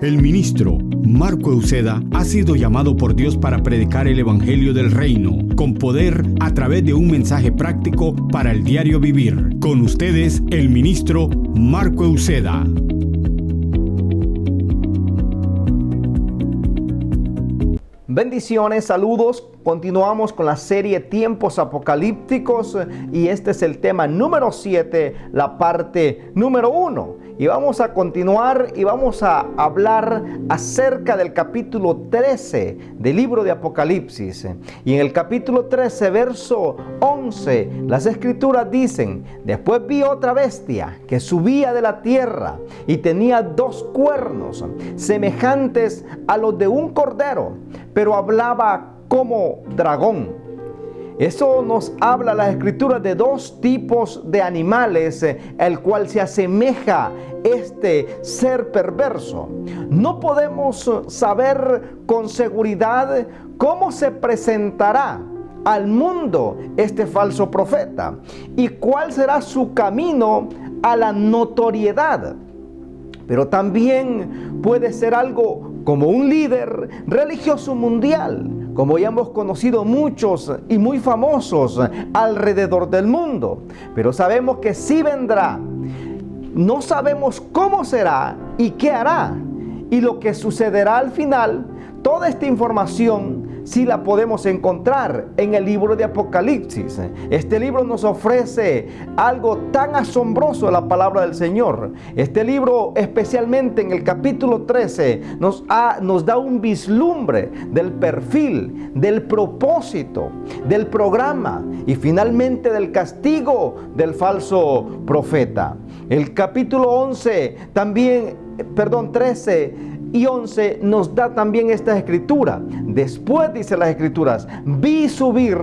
El ministro Marco Euseda ha sido llamado por Dios para predicar el Evangelio del Reino con poder a través de un mensaje práctico para el diario vivir. Con ustedes, el ministro Marco Euseda. Bendiciones, saludos. Continuamos con la serie Tiempos Apocalípticos y este es el tema número 7, la parte número 1. Y vamos a continuar y vamos a hablar acerca del capítulo 13 del libro de Apocalipsis. Y en el capítulo 13, verso 11, las escrituras dicen: después vi otra bestia que subía de la tierra y tenía 2 cuernos semejantes a los de un cordero, pero hablaba como dragón. Eso nos habla las escrituras de 2 tipos de animales, el cual se asemeja este ser perverso. No podemos saber con seguridad cómo se presentará al mundo este falso profeta y cuál será su camino a la notoriedad. Pero también puede ser algo como un líder religioso mundial, como ya hemos conocido muchos y muy famosos alrededor del mundo. Pero sabemos que sí vendrá. No sabemos cómo será y qué hará. Y lo que sucederá al final, toda esta información sí la podemos encontrar en el libro de Apocalipsis. Este libro nos ofrece algo tan asombroso de la palabra del Señor. Este libro, especialmente en el capítulo 13, nos da un vislumbre del perfil, del propósito, del programa y finalmente del castigo del falso profeta. El capítulo 13 y 11 nos da también esta escritura. Después, dice las escrituras, vi subir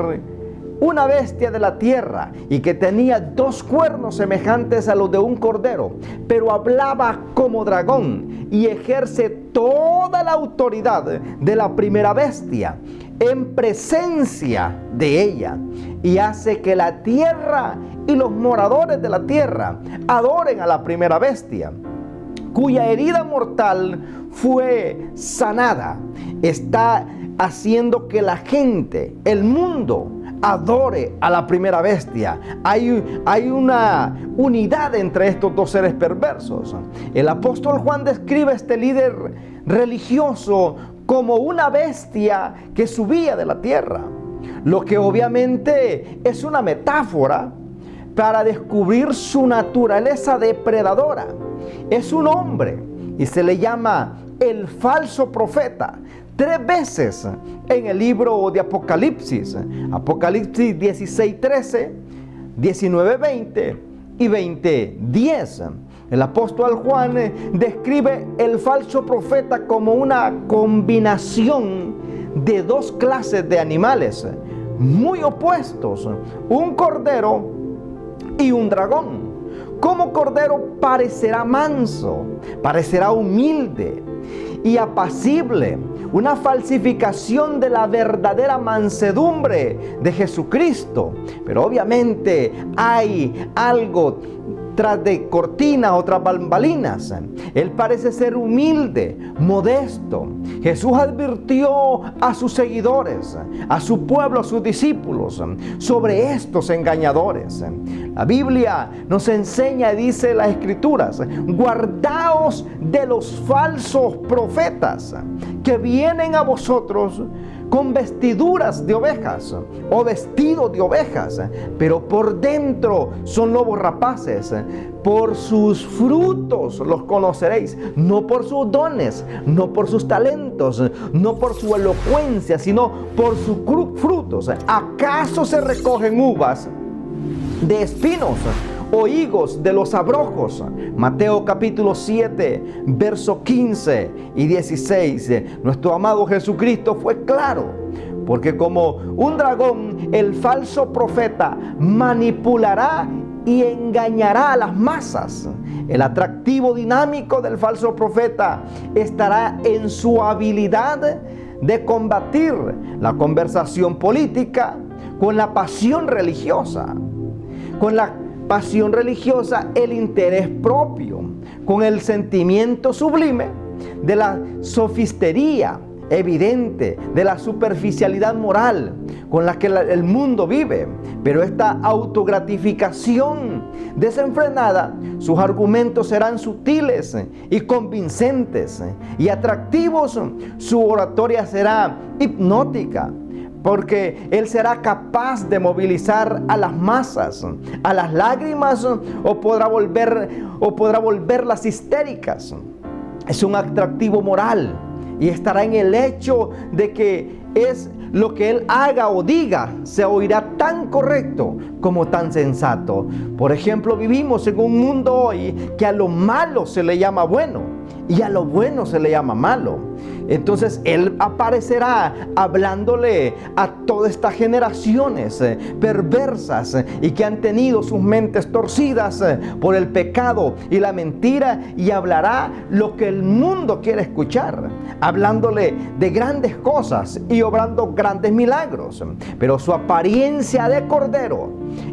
una bestia de la tierra y que tenía 2 cuernos semejantes a los de un cordero, pero hablaba como dragón y ejerce toda la autoridad de la primera bestia en presencia de ella, y hace que la tierra y los moradores de la tierra adoren a la primera bestia, cuya herida mortal fue sanada. Está haciendo que la gente, el mundo, adore a la primera bestia. Hay una unidad entre estos 2 seres perversos. El apóstol Juan describe a este líder religioso como una bestia que subía de la tierra, lo que obviamente es una metáfora para descubrir su naturaleza depredadora. Es un hombre y se le llama el falso profeta 3 veces en el libro de Apocalipsis. Apocalipsis 16:13, 19:20 y 20:10. El apóstol Juan describe el falso profeta como una combinación de 2 clases de animales muy opuestos, un cordero y un dragón. Como cordero parecerá manso, parecerá humilde y apacible, una falsificación de la verdadera mansedumbre de Jesucristo. Pero obviamente hay algo tras de cortinas o tras bambalinas. Él parece ser humilde, modesto. Jesús advirtió a sus seguidores, a su pueblo, a sus discípulos, sobre estos engañadores. La Biblia nos enseña y dice las Escrituras: guardaos de los falsos profetas que vienen a vosotros con vestiduras de ovejas o vestidos de ovejas, pero por dentro son lobos rapaces. Por sus frutos los conoceréis, no por sus dones, no por sus talentos, no por su elocuencia, sino por sus frutos. ¿Acaso se recogen uvas de espinos o higos de los abrojos? Mateo capítulo 7, verso 15 y 16. Nuestro amado Jesucristo fue claro, porque como un dragón, el falso profeta manipulará y engañará a las masas. El atractivo dinámico del falso profeta estará en su habilidad de combatir la conversación política con la pasión religiosa. Con la pasión religiosa, el interés propio, con el sentimiento sublime de la sofistería evidente, de la superficialidad moral con la que el mundo vive. Pero esta autogratificación desenfrenada, sus argumentos serán sutiles y convincentes y atractivos. Su oratoria será hipnótica, porque él será capaz de movilizar a las masas, a las lágrimas, o podrá volverlas histéricas. Es un atractivo moral y estará en el hecho de que es lo que él haga o diga se oirá tan correcto como tan sensato. Por ejemplo, vivimos en un mundo hoy que a lo malo se le llama bueno y a lo bueno se le llama malo. Entonces él aparecerá hablándole a todas estas generaciones perversas y que han tenido sus mentes torcidas por el pecado y la mentira, y hablará lo que el mundo quiere escuchar, hablándole de grandes cosas y obrando grandes milagros. Pero su apariencia de cordero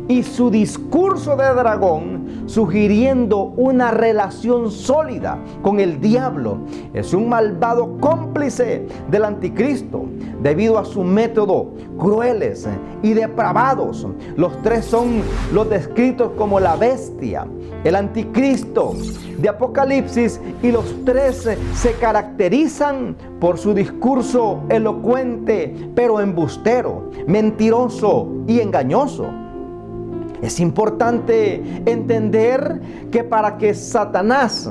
y su discurso de dragón, sugiriendo una relación sólida con el diablo, es un malvado cómplice del anticristo debido a su método crueles y depravados. Los tres son los descritos como la bestia, el anticristo de Apocalipsis, y los tres se caracterizan por su discurso elocuente pero embustero, mentiroso y engañoso. Es importante entender que para que Satanás,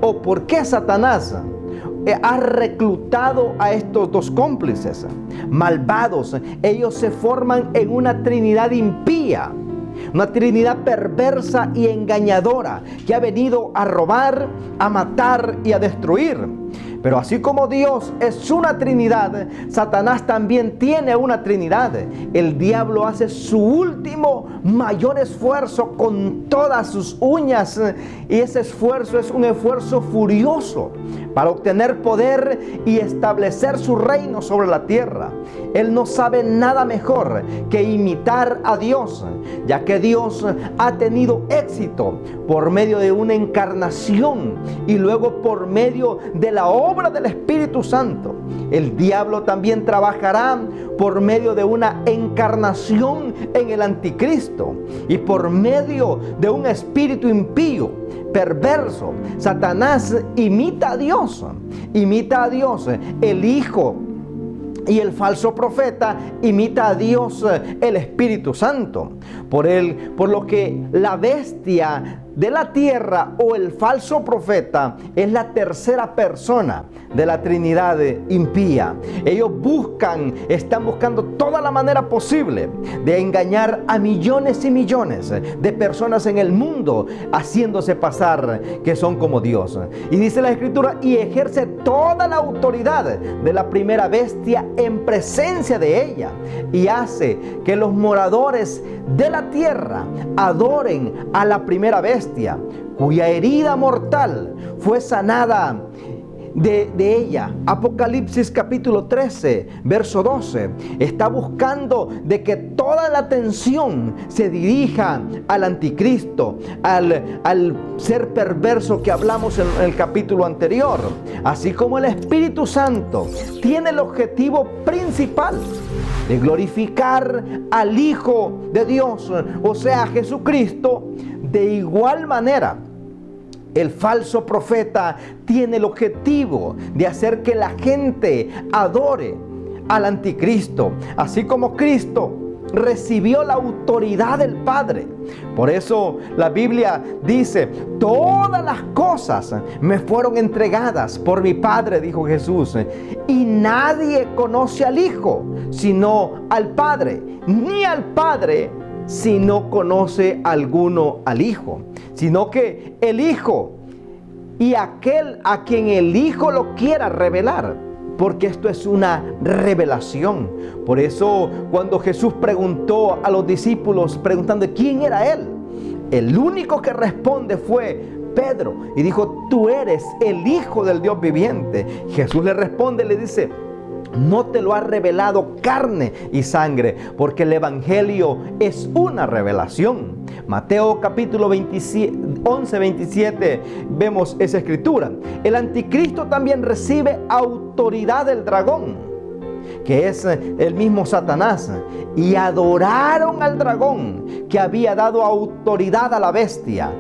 o por qué Satanás ha reclutado a estos dos cómplices malvados, ellos se forman en una trinidad impía, una trinidad perversa y engañadora que ha venido a robar, a matar y a destruir. Pero así como Dios es una trinidad, Satanás también tiene una trinidad. El diablo hace su último mayor esfuerzo con todas sus uñas, y ese esfuerzo es un esfuerzo furioso para obtener poder y establecer su reino sobre la tierra. Él no sabe nada mejor que imitar a Dios, ya que Dios ha tenido éxito por medio de una encarnación y luego por medio de la obra del Espíritu Santo. El diablo también trabajará por medio de una encarnación en el anticristo y por medio de un espíritu impío, perverso. Satanás imita a Dios, el Hijo, y el falso profeta imita a Dios, el Espíritu Santo. Por lo que la bestia de la tierra o el falso profeta es la tercera persona de la Trinidad impía. Ellos están buscando toda la manera posible de engañar a millones y millones de personas en el mundo, haciéndose pasar que son como Dios. Y dice la Escritura, y ejerce toda la autoridad de la primera bestia en presencia de ella, y hace que los moradores de la tierra adoren a la primera bestia, cuya herida mortal fue sanada de ella. Apocalipsis capítulo 13, verso 12. Está buscando de que toda la atención se dirija al anticristo, al ser perverso que hablamos en el capítulo anterior. Así como el Espíritu Santo tiene el objetivo principal de glorificar al Hijo de Dios, o sea, Jesucristo, de igual manera el falso profeta tiene el objetivo de hacer que la gente adore al anticristo, así como Cristo recibió la autoridad del Padre. Por eso la Biblia dice, todas las cosas me fueron entregadas por mi Padre, dijo Jesús, y nadie conoce al Hijo sino al Padre, ni al Padre si no conoce alguno al Hijo, sino que el Hijo y aquel a quien el Hijo lo quiera revelar, porque esto es una revelación. Por eso cuando Jesús preguntó a los discípulos, preguntando quién era Él, el único que responde fue Pedro, y dijo, tú eres el Hijo del Dios viviente. Jesús le responde, le dice, no te lo ha revelado carne y sangre, porque el Evangelio es una revelación. Mateo capítulo 11, 27, vemos esa escritura. El anticristo también recibe autoridad del dragón, que es el mismo Satanás, y adoraron al dragón que había dado autoridad a la bestia.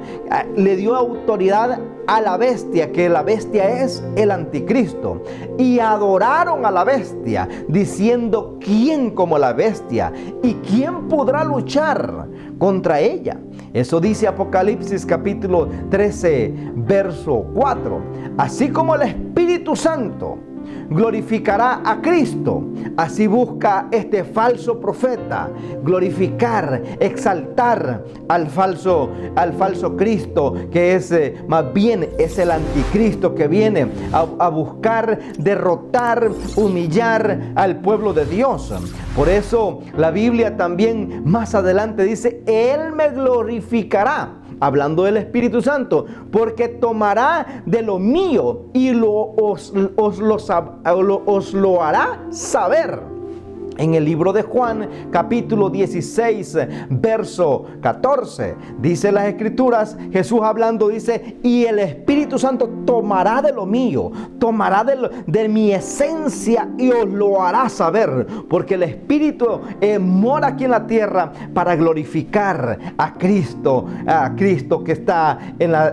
Le dio autoridad a la bestia, que la bestia es el anticristo, y adoraron a la bestia, diciendo: ¿quién como la bestia? ¿Y quién podrá luchar contra ella? Eso dice Apocalipsis capítulo 13, verso 4. Así como el Espíritu Santo glorificará a Cristo, así busca este falso profeta glorificar, exaltar al falso Cristo, que es más bien es el anticristo, que viene a buscar derrotar, humillar al pueblo de Dios. Por eso la Biblia también más adelante dice: Él me glorificará, hablando del Espíritu Santo, porque tomará de lo mío y os lo hará saber. En el libro de Juan, capítulo 16, verso 14, dice las Escrituras, Jesús hablando dice: y el Espíritu Santo tomará de lo mío, tomará de mi esencia y os lo hará saber, porque el Espíritu mora aquí en la tierra para glorificar a Cristo que está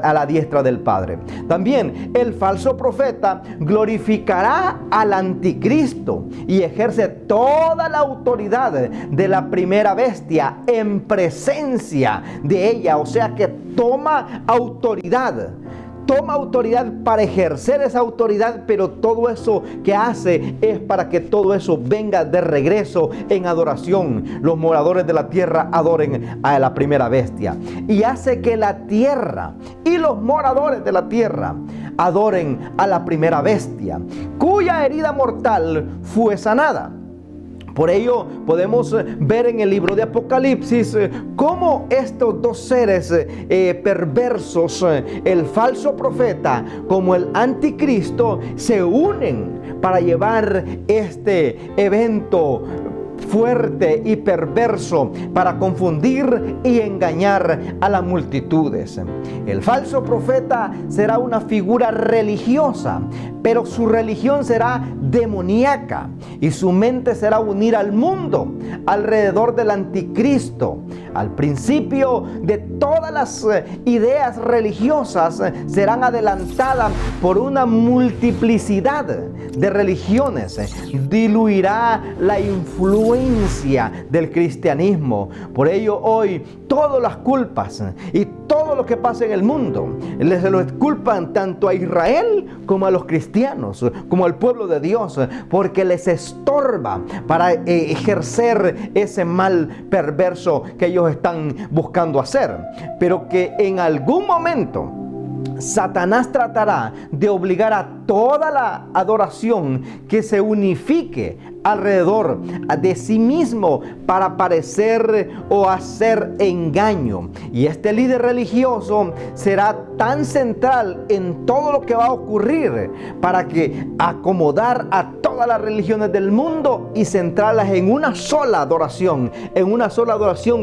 a la diestra del Padre. También el falso profeta glorificará al anticristo y ejerce toda la autoridad de la primera bestia en presencia de ella. O sea que toma autoridad para ejercer esa autoridad, pero todo eso que hace es para que todo eso venga de regreso en adoración. Los moradores de la tierra adoren a la primera bestia, y hace que la tierra y los moradores de la tierra adoren a la primera bestia, cuya herida mortal fue sanada. Por ello podemos ver en el libro de Apocalipsis cómo estos dos seres perversos, el falso profeta como el anticristo, se unen para llevar este evento fuerte y perverso para confundir y engañar a las multitudes. El falso profeta será una figura religiosa, pero su religión será demoníaca y su mente será unir al mundo alrededor del anticristo. Al principio de todas las ideas religiosas serán adelantadas por una multiplicidad de religiones. Diluirá la influencia del cristianismo. Por ello hoy todas las culpas y todo lo que pasa en el mundo se lo culpan tanto a Israel como a los cristianos, como al pueblo de Dios, porque les estorba para ejercer ese mal perverso que ellos están buscando hacer. Pero que en algún momento Satanás tratará de obligar a toda la adoración que se unifique alrededor de sí mismo para parecer o hacer engaño. Y este líder religioso será tan central en todo lo que va a ocurrir para que acomodar a todas las religiones del mundo y centrarlas en una sola adoración,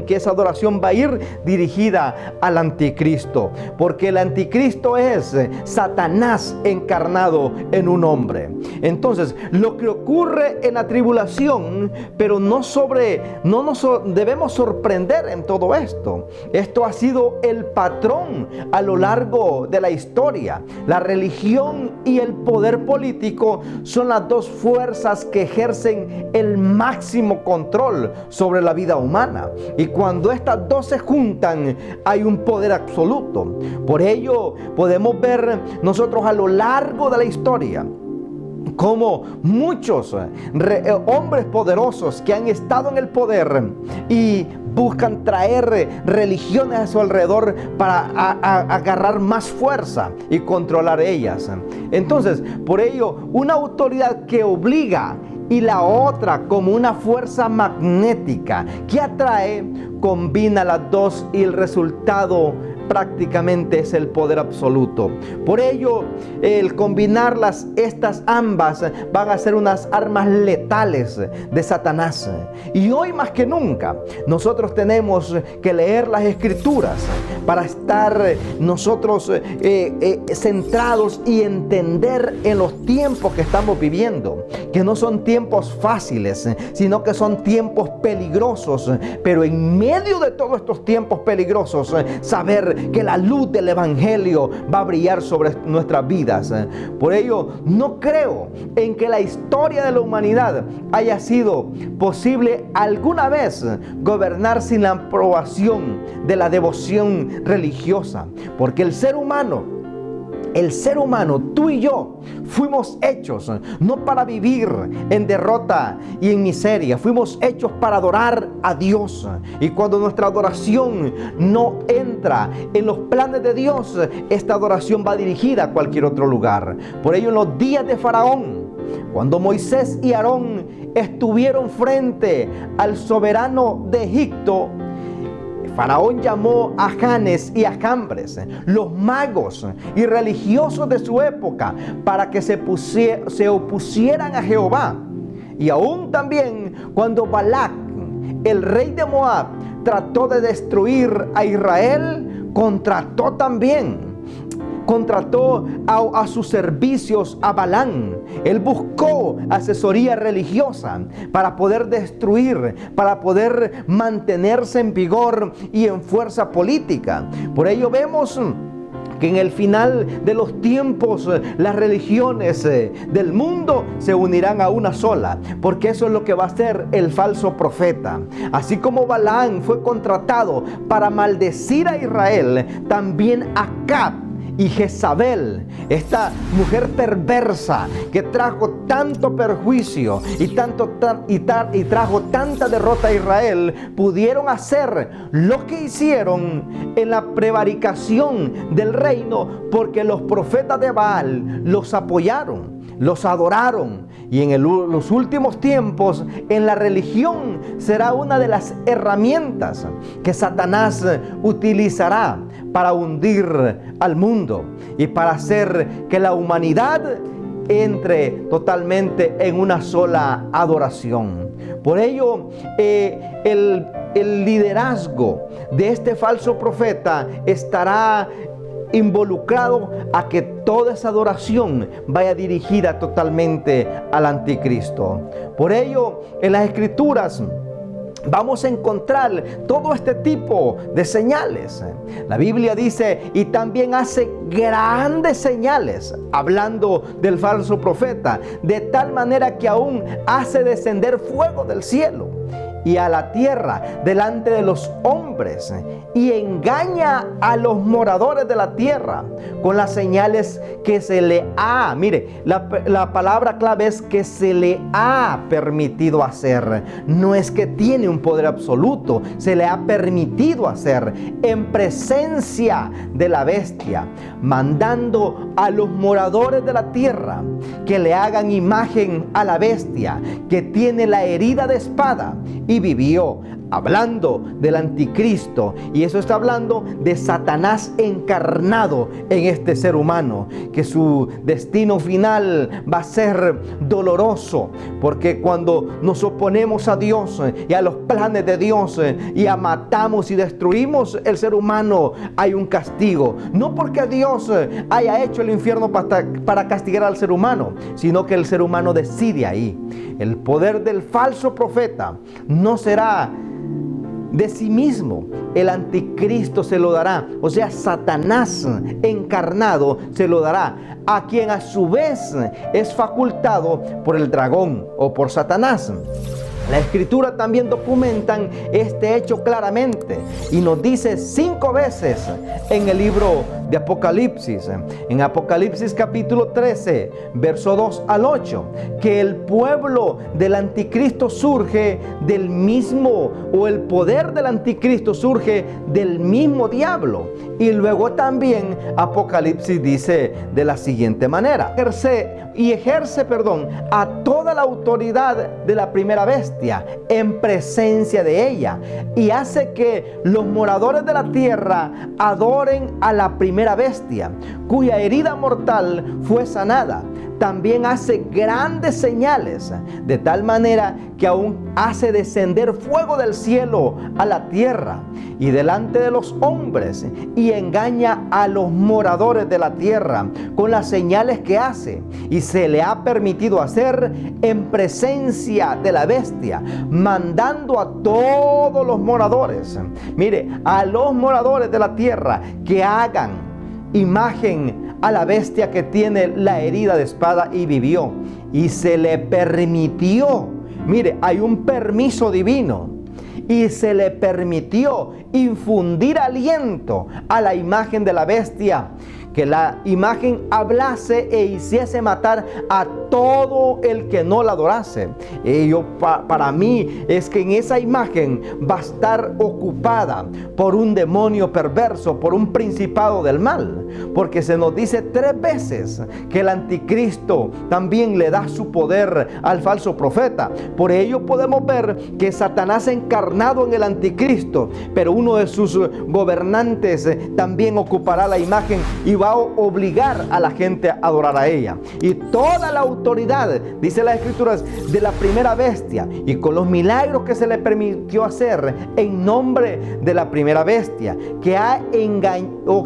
que esa adoración va a ir dirigida al anticristo, porque el anticristo es Satanás encarnado en un hombre. Entonces, lo que ocurre en la tribulación, pero no nos debemos sorprender en todo esto. Esto ha sido el patrón a lo largo de la historia. La religión y el poder político son las dos fuerzas que ejercen el máximo control sobre la vida humana. Y cuando estas dos se juntan, hay un poder absoluto. Por ello, podemos ver nosotros a lo largo de la historia como muchos hombres poderosos que han estado en el poder y buscan traer religiones a su alrededor para agarrar más fuerza y controlar ellas. Entonces, por ello, una autoridad que obliga y la otra como una fuerza magnética que atrae, combina las dos y el resultado prácticamente es el poder absoluto. Por ello, el combinarlas, estas ambas van a ser unas armas letales de Satanás. Y hoy más que nunca, nosotros tenemos que leer las Escrituras para estar nosotros centrados y entender en los tiempos que estamos viviendo, que no son tiempos fáciles, sino que son tiempos peligrosos. Pero en medio de todos estos tiempos peligrosos, saber que la luz del Evangelio va a brillar sobre nuestras vidas. Por ello, no creo en que la historia de la humanidad haya sido posible alguna vez gobernar sin la aprobación de la devoción religiosa, porque el ser humano, tú y yo, fuimos hechos no para vivir en derrota y en miseria. Fuimos hechos para adorar a Dios. Y cuando nuestra adoración no entra en los planes de Dios, esta adoración va dirigida a cualquier otro lugar. Por ello, en los días de Faraón, cuando Moisés y Aarón estuvieron frente al soberano de Egipto, Faraón llamó a Janes y a Jambres, los magos y religiosos de su época, para que se opusieran a Jehová. Y aún también cuando Balac, el rey de Moab, trató de destruir a Israel, contrató a sus servicios a Balán. Él buscó asesoría religiosa para poder destruir, para poder mantenerse en vigor y en fuerza política. Por ello vemos que en el final de los tiempos las religiones del mundo se unirán a una sola, porque eso es lo que va a hacer el falso profeta. Así como Balaán fue contratado para maldecir a Israel, también Acab y Jezabel, esta mujer perversa que trajo tanto perjuicio y trajo tanta derrota a Israel, pudieron hacer lo que hicieron en la prevaricación del reino, porque los profetas de Baal los apoyaron, los adoraron. Y en los últimos tiempos, en la religión será una de las herramientas que Satanás utilizará para hundir al mundo y para hacer que la humanidad entre totalmente en una sola adoración. Por ello, el liderazgo de este falso profeta estará involucrado a que toda esa adoración vaya dirigida totalmente al anticristo. Por ello, en las Escrituras vamos a encontrar todo este tipo de señales. La Biblia dice, y también hace grandes señales, hablando del falso profeta, de tal manera que aún hace descender fuego del cielo y a la tierra delante de los hombres, y engaña a los moradores de la tierra con las señales que se le ha, mire, la palabra clave es que se le ha permitido hacer. No es que tiene un poder absoluto, se le ha permitido hacer en presencia de la bestia, mandando a los moradores de la tierra que le hagan imagen a la bestia, que tiene la herida de espada y vivió, hablando del anticristo. Y eso está hablando de Satanás encarnado en este ser humano, que su destino final va a ser doloroso, porque cuando nos oponemos a Dios y a los planes de Dios y matamos y destruimos el ser humano, hay un castigo. No porque Dios haya hecho el infierno para castigar al ser humano, sino que el ser humano decide ahí. El poder del falso profeta no será de sí mismo, el anticristo se lo dará, o sea, Satanás encarnado se lo dará a quien a su vez es facultado por el dragón o por Satanás. La Escritura también documentan este hecho claramente y nos dice 5 veces en el libro de Apocalipsis, en Apocalipsis capítulo 13, verso 2 al 8, que el pueblo del anticristo surge del mismo, o el poder del anticristo surge del mismo diablo. Y luego también Apocalipsis dice de la siguiente manera: ejerce a toda la autoridad de la primera bestia en presencia de ella, y hace que los moradores de la tierra adoren a la primera bestia, cuya herida mortal fue sanada. También hace grandes señales, de tal manera que aún hace descender fuego del cielo a la tierra y delante de los hombres, y engaña a los moradores de la tierra con las señales que hace, y se le ha permitido hacer en presencia de la bestia, mandando a todos los moradores, mire, a los moradores de la tierra, que hagan imagen a la bestia que tiene la herida de espada y vivió. Y se le permitió, mire, hay un permiso divino, y se le permitió infundir aliento a la imagen de la bestia, que la imagen hablase e hiciese matar a todo el que no la adorase. Para mí es que en esa imagen va a estar ocupada por un demonio perverso, por un principado del mal, porque se nos dice 3 veces que el anticristo también le da su poder al falso profeta. Por ello podemos ver que Satanás encarnado en el anticristo, pero uno de sus gobernantes también ocupará la imagen y va a obligar a la gente a adorar a ella. Y toda la autoridad, dice las escrituras, de la primera bestia, y con los milagros que se le permitió hacer en nombre de la primera bestia, que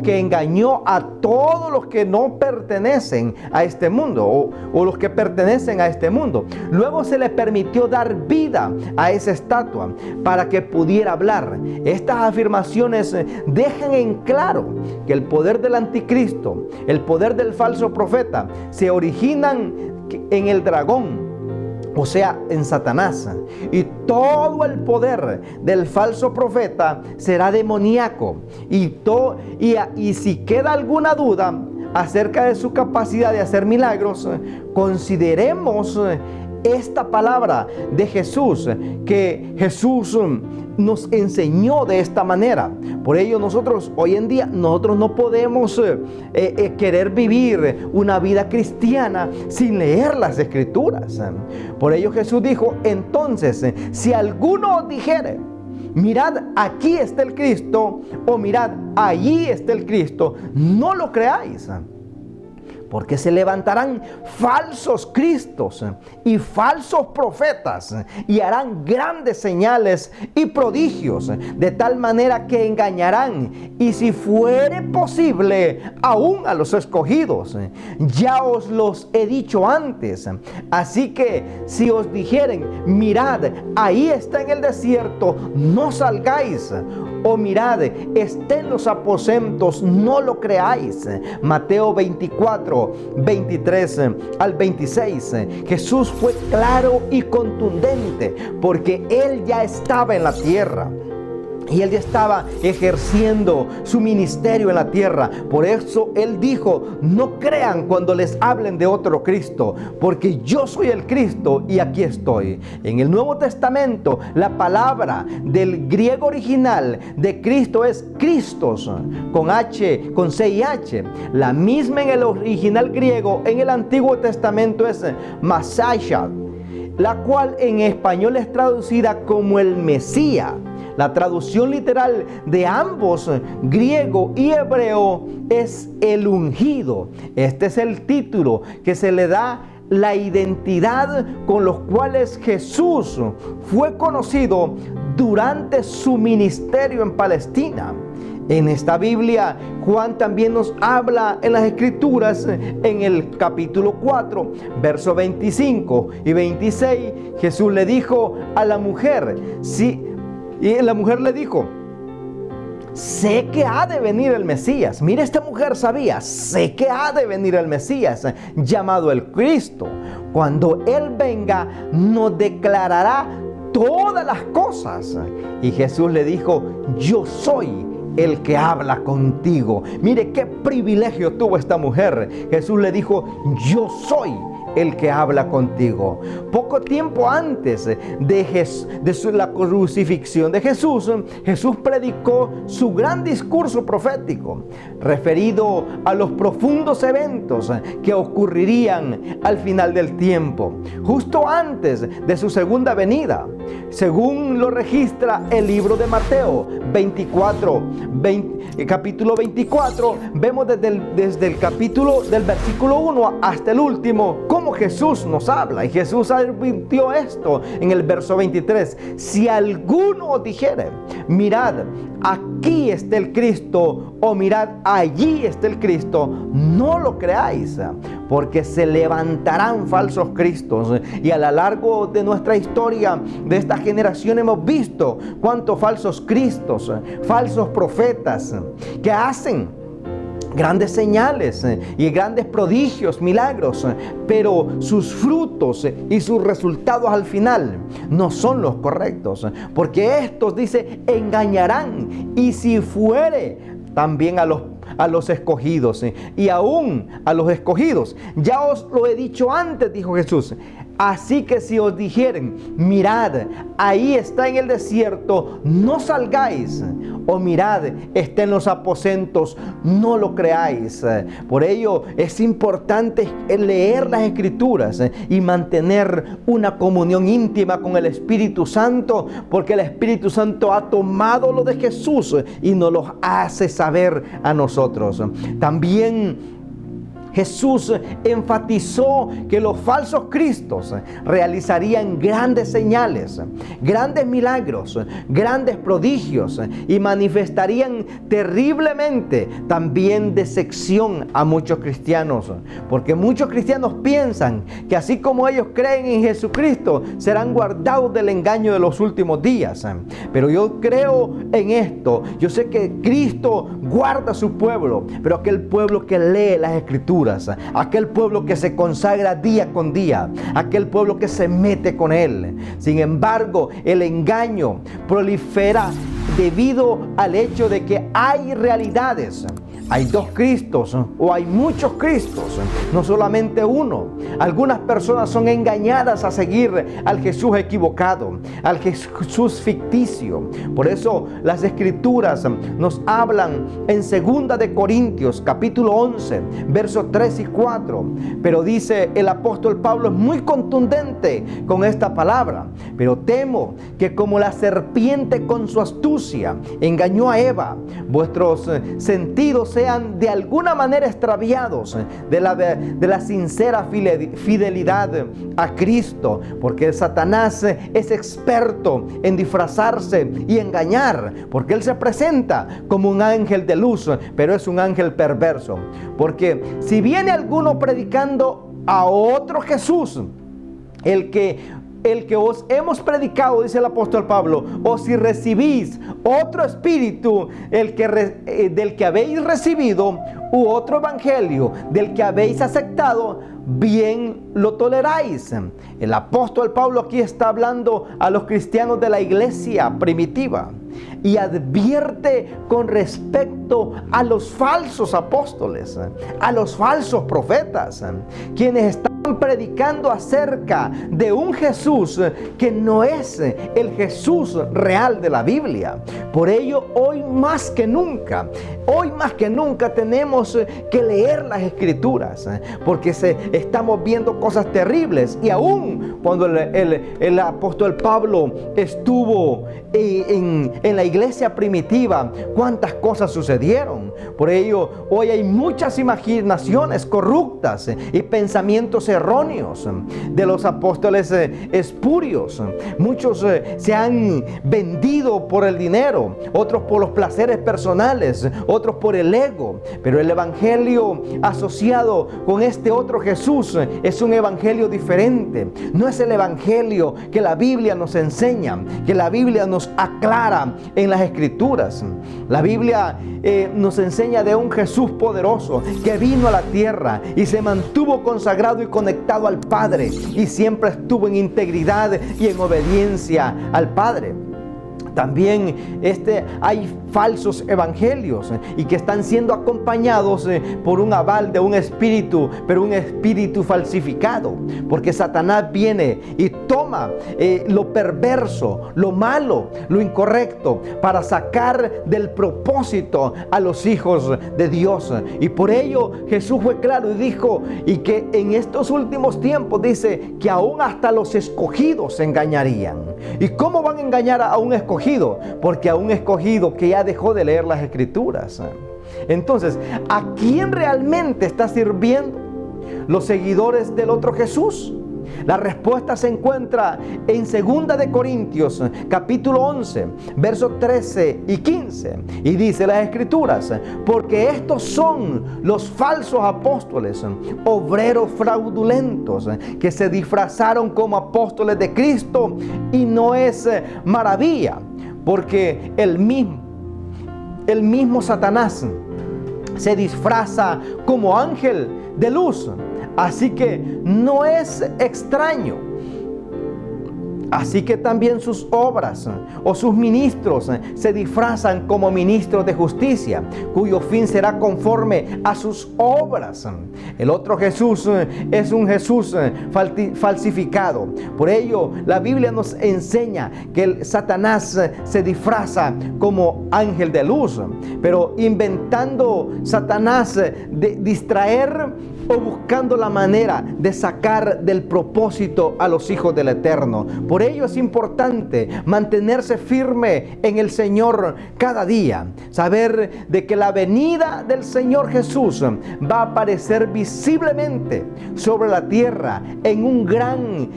engañó a todos los que no pertenecen a este mundo, o los que pertenecen a este mundo. Luego se le permitió dar vida a esa estatua para que pudiera hablar. Estas afirmaciones dejan en claro que el poder del anticristo, el poder del falso profeta, se originan en el dragón, o sea, en Satanás. Y todo el poder del falso profeta será demoníaco. Y si queda alguna duda acerca de su capacidad de hacer milagros, consideremos esta palabra de Jesús, que Jesús nos enseñó de esta manera. Por ello nosotros hoy en día no podemos querer vivir una vida cristiana sin leer las escrituras. Por ello Jesús dijo: entonces, si alguno os dijere, mirad, aquí está el Cristo, o mirad, allí está el Cristo, no lo creáis. Porque se levantarán falsos cristos y falsos profetas, y harán grandes señales y prodigios, de tal manera que engañarán, y si fuere posible, aún a los escogidos. Ya os los he dicho antes. Así que si os dijeren, mirad, ahí está en el desierto, no salgáis. O mirad, está en los aposentos, no lo creáis. Mateo 24, 23 al 26. Jesús fue claro y contundente, porque Él ya estaba en la tierra. Y Él ya estaba ejerciendo su ministerio en la tierra. Por eso Él dijo: no crean cuando les hablen de otro Cristo, porque yo soy el Cristo y aquí estoy. En el Nuevo Testamento, la palabra del griego original de Cristo es Christos, con C y H. La misma en el original griego en el Antiguo Testamento es Mashiach, la cual en español es traducida como el Mesías. La traducción literal de ambos, griego y hebreo, es el ungido. Este es el título que se le da la identidad con los cuales Jesús fue conocido durante su ministerio en Palestina. En esta Biblia, Juan también nos habla en las Escrituras, en el capítulo 4, versos 25 y 26, Jesús le dijo a la mujer, y la mujer le dijo: sé que ha de venir el Mesías. Mira, esta mujer sabía, sé que ha de venir el Mesías, llamado el Cristo. Cuando Él venga, nos declarará todas las cosas. Y Jesús le dijo: yo soy el que habla contigo. Mire qué privilegio tuvo esta mujer. Jesús le dijo, yo soy el que habla contigo. Poco tiempo antes de la crucifixión de Jesús, Jesús predicó su gran discurso profético referido a los profundos eventos que ocurrirían al final del tiempo, justo antes de su segunda venida. Según lo registra el libro de Mateo capítulo 24, vemos desde el capítulo del versículo 1 hasta el último cómo Jesús nos habla. Y Jesús advirtió esto en el verso 23: si alguno os dijere, mirad, aquí está el Cristo, o mirad, allí está el Cristo, no lo creáis, porque se levantarán falsos cristos. Y a lo largo de nuestra historia, de esta generación, hemos visto cuántos falsos cristos, falsos profetas, que hacen grandes señales y grandes prodigios, milagros, pero sus frutos y sus resultados al final no son los correctos, porque estos, dice, engañarán, y si fuere también a los escogidos, y aún a los escogidos. Ya os lo he dicho antes, dijo Jesús. Así que si os dijeren, mirad, ahí está en el desierto, no salgáis, o mirad, está en los aposentos, no lo creáis. Por ello es importante leer las Escrituras y mantener una comunión íntima con el Espíritu Santo, porque el Espíritu Santo ha tomado lo de Jesús y nos lo hace saber a nosotros. También Jesús enfatizó que los falsos cristos realizarían grandes señales, grandes milagros, grandes prodigios, y manifestarían terriblemente también decepción a muchos cristianos, porque muchos cristianos piensan que así como ellos creen en Jesucristo, serán guardados del engaño de los últimos días. Pero yo creo en esto. Yo sé que Cristo guarda a su pueblo, pero aquel pueblo que lee las Escrituras, aquel pueblo que se consagra día con día, aquel pueblo que se mete con Él. Sin embargo, el engaño prolifera debido al hecho de que hay realidades. Hay dos Cristos, o hay muchos Cristos, no solamente uno. Algunas personas son engañadas a seguir al Jesús equivocado, al Jesús ficticio. Por eso las Escrituras nos hablan en 2 de Corintios capítulo 11, versos 3 y 4. Pero dice el apóstol Pablo, es muy contundente con esta palabra: pero temo que como la serpiente con su astucia engañó a Eva, vuestros sentidos sean de alguna manera extraviados de la sincera fidelidad a Cristo, porque Satanás es experto en disfrazarse y engañar, porque él se presenta como un ángel de luz, pero es un ángel perverso. Porque si viene alguno predicando a otro Jesús, el que os hemos predicado, dice el apóstol Pablo, o si recibís otro espíritu del que habéis recibido, u otro evangelio del que habéis aceptado, bien lo toleráis. El apóstol Pablo aquí está hablando a los cristianos de la iglesia primitiva y advierte con respecto a los falsos apóstoles, a los falsos profetas, quienes están predicando acerca de un Jesús que no es el Jesús real de la Biblia. Por ello, hoy más que nunca tenemos que leer las Escrituras, porque estamos viendo cosas terribles. Y aún cuando el apóstol Pablo estuvo en la iglesia primitiva, cuántas cosas sucedieron. Por ello, hoy hay muchas imaginaciones corruptas y pensamientos erróneos de los apóstoles espurios. Muchos se han vendido por el dinero, otros por los placeres personales, otros por el ego. Pero el evangelio asociado con este otro Jesús es un evangelio diferente. No es el evangelio que la Biblia nos enseña, que la Biblia nos aclara en las Escrituras. La Biblia nos enseña de un Jesús poderoso que vino a la tierra y se mantuvo consagrado y conectado al Padre, y siempre estuvo en integridad y en obediencia al Padre. También hay falsos evangelios y que están siendo acompañados por un aval de un espíritu, pero un espíritu falsificado, porque Satanás viene y toma lo perverso, lo malo, lo incorrecto, para sacar del propósito a los hijos de Dios. Y por ello Jesús fue claro y dijo, y que en estos últimos tiempos dice que aún hasta los escogidos se engañarían. ¿Y cómo van a engañar a un escogido? Porque a un escogido que ya dejó de leer las Escrituras. Entonces, ¿a quién realmente está sirviendo? ¿Los seguidores del otro Jesús? La respuesta se encuentra en 2 de Corintios, capítulo 11, versos 13 y 15. Y dice las Escrituras, porque estos son los falsos apóstoles, obreros fraudulentos, que se disfrazaron como apóstoles de Cristo, y no es maravilla, porque el mismo Satanás se disfraza como ángel de luz. Así que no es extraño. Así que también sus obras o sus ministros se disfrazan como ministros de justicia, cuyo fin será conforme a sus obras. El otro Jesús es un Jesús falsificado. Por ello, la Biblia nos enseña que el Satanás se disfraza como ángel de luz, pero inventando Satanás de distraer o buscando la manera de sacar del propósito a los hijos del Eterno. Por ello es importante mantenerse firme en el Señor cada día. Saber de que la venida del Señor Jesús va a aparecer visiblemente sobre la tierra en un gran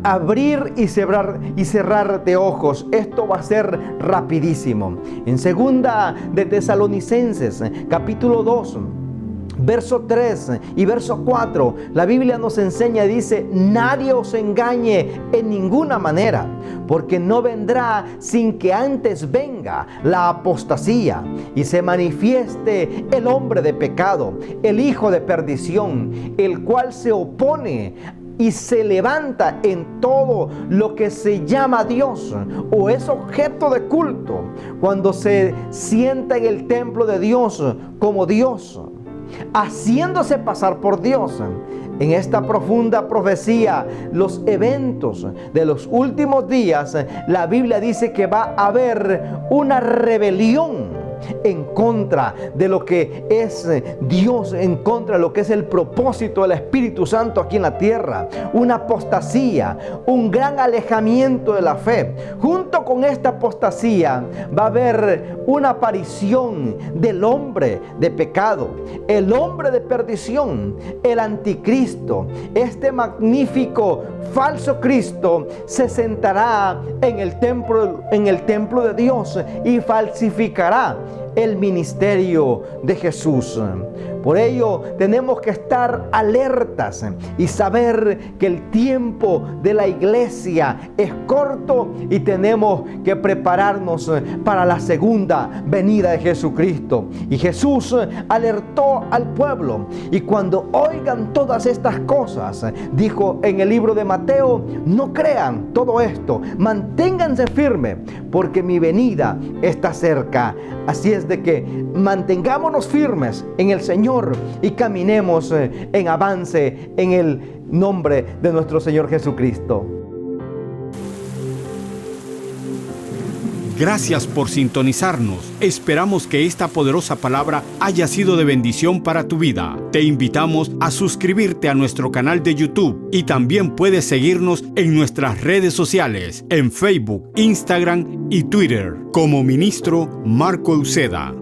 abrir y cerrar de ojos. Esto va a ser rapidísimo. En 2 de Tesalonicenses, capítulo 2, verso 3 y verso 4, la Biblia nos enseña y dice: nadie os engañe en ninguna manera, porque no vendrá sin que antes venga la apostasía y se manifieste el hombre de pecado, el hijo de perdición, el cual se opone y se levanta en todo lo que se llama Dios o es objeto de culto, cuando se sienta en el templo de Dios como Dios, haciéndose pasar por Dios. En esta profunda profecía, los eventos de los últimos días, la Biblia dice que va a haber una rebelión en contra de lo que es Dios, en contra de lo que es el propósito del Espíritu Santo aquí en la tierra. Una apostasía, un gran alejamiento de la fe. Junto con esta apostasía va a haber una aparición del hombre de pecado, el hombre de perdición, el anticristo. Este magnífico falso Cristo se sentará en el templo de Dios y falsificará el ministerio de Jesús. Por ello tenemos que estar alertas y saber que el tiempo de la iglesia es corto y tenemos que prepararnos para la segunda venida de Jesucristo. Y Jesús alertó al pueblo, y cuando oigan todas estas cosas, dijo en el libro de Mateo: no crean todo esto, manténganse firmes, porque mi venida está cerca. Así es de que mantengámonos firmes en el Señor y caminemos en avance en el nombre de nuestro Señor Jesucristo. Gracias por sintonizarnos. Esperamos que esta poderosa palabra haya sido de bendición para tu vida. Te invitamos a suscribirte a nuestro canal de YouTube y también puedes seguirnos en nuestras redes sociales, en Facebook, Instagram y Twitter, como Ministro Marco Uceda.